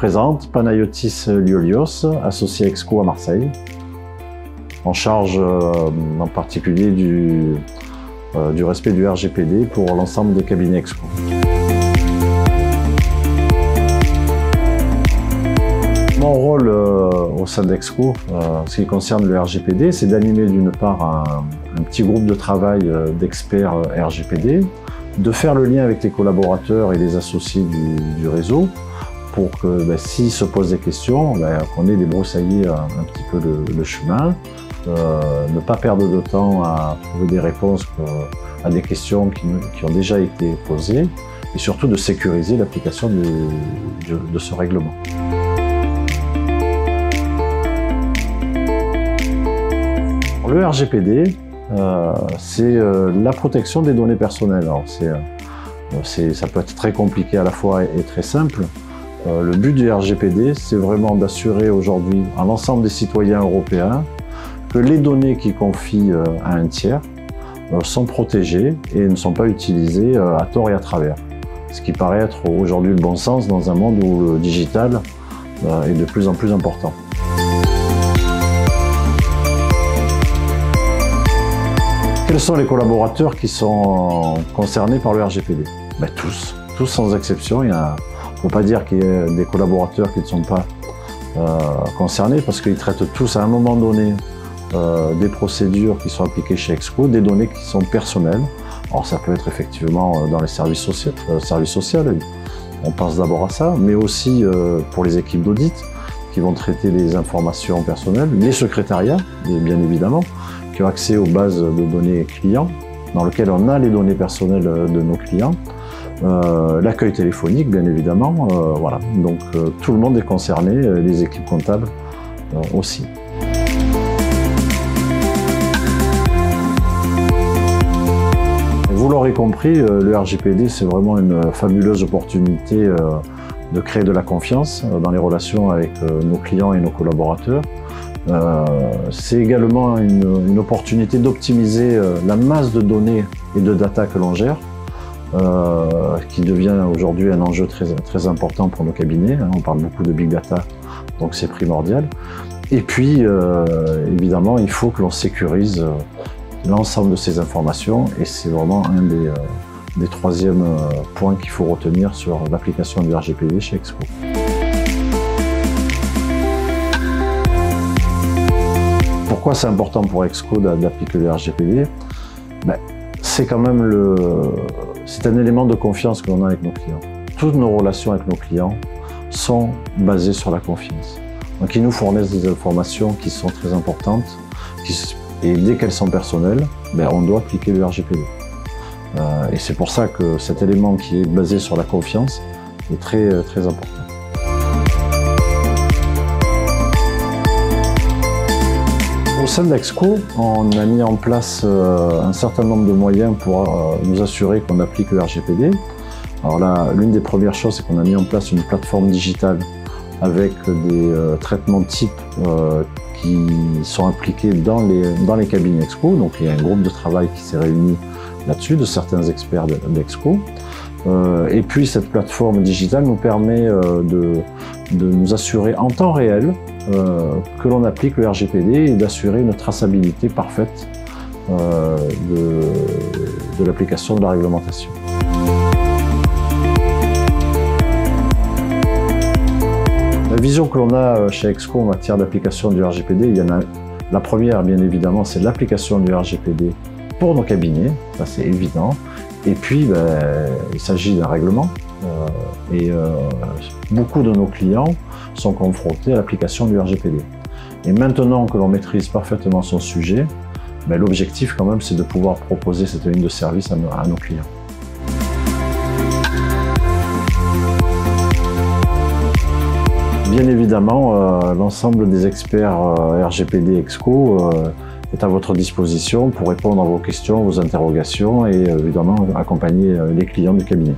présente, Panayotis Liolios, associé EXCO à Marseille, en charge en particulier du respect du RGPD pour l'ensemble des cabinets EXCO. Mon rôle au sein d'EXCO, en ce qui concerne le RGPD, c'est d'animer d'une part un petit groupe de travail d'experts RGPD, de faire le lien avec les collaborateurs et les associés du réseau pour que s'ils se posent des questions, qu'on ait débroussaillé un petit peu le chemin, ne pas perdre de temps à trouver des réponses à des questions qui ont déjà été posées et surtout de sécuriser l'application de ce règlement. Le RGPD, c'est la protection des données personnelles. Alors ça peut être très compliqué à la fois et très simple. Le but du RGPD, c'est vraiment d'assurer aujourd'hui à l'ensemble des citoyens européens que les données qu'ils confient à un tiers sont protégées et ne sont pas utilisées à tort et à travers. Ce qui paraît être aujourd'hui le bon sens dans un monde où le digital est de plus en plus important. Quels sont les collaborateurs qui sont concernés par le RGPD? Tous sans exception. Il ne faut pas dire qu'il y a des collaborateurs qui ne sont pas concernés parce qu'ils traitent tous à un moment donné des procédures qui sont appliquées chez EXCO, des données qui sont personnelles. Alors ça peut être effectivement dans les services sociaux, on pense d'abord à ça, mais aussi pour les équipes d'audit qui vont traiter les informations personnelles, les secrétariats, bien évidemment, qui ont accès aux bases de données clients, dans lesquelles on a les données personnelles de nos clients, l'accueil téléphonique, bien évidemment, voilà. Donc tout le monde est concerné, les équipes comptables aussi. Vous l'aurez compris, le RGPD, c'est vraiment une fabuleuse opportunité de créer de la confiance dans les relations avec nos clients et nos collaborateurs. C'est également une opportunité d'optimiser la masse de données et de data que l'on gère, qui devient aujourd'hui un enjeu très important pour nos cabinets. On parle beaucoup de big data, donc c'est primordial. Et puis, évidemment, il faut que l'on sécurise l'ensemble de ces informations et c'est vraiment un des troisièmes points qu'il faut retenir sur l'application du RGPD chez EXCO. Pourquoi c'est important pour EXCO d'appliquer le RGPD? C'est quand même c'est un élément de confiance que l'on a avec nos clients. Toutes nos relations avec nos clients sont basées sur la confiance. Donc ils nous fournissent des informations qui sont très importantes et dès qu'elles sont personnelles, on doit appliquer le RGPD. Et c'est pour ça que cet élément qui est basé sur la confiance est très important. Au sein d'EXCO, on a mis en place un certain nombre de moyens pour nous assurer qu'on applique le RGPD. Alors là, l'une des premières choses, c'est qu'on a mis en place une plateforme digitale avec des traitements types qui sont appliqués dans les cabinets EXCO. Donc il y a un groupe de travail qui s'est réuni là-dessus, de certains experts d'EXCO. Et puis cette plateforme digitale nous permet de nous assurer en temps réel que l'on applique le RGPD et d'assurer une traçabilité parfaite de l'application de la réglementation. La vision que l'on a chez EXCO en matière d'application du RGPD, il y en a la première, bien évidemment, c'est l'application du RGPD pour nos cabinets, ça c'est évident. Et puis, il s'agit d'un règlement et beaucoup de nos clients sont confrontés à l'application du RGPD. Et maintenant que l'on maîtrise parfaitement son sujet, l'objectif quand même, c'est de pouvoir proposer cette ligne de service à nos clients. Bien évidemment, l'ensemble des experts RGPD EXCO est à votre disposition pour répondre à vos questions, vos interrogations et évidemment accompagner les clients du cabinet.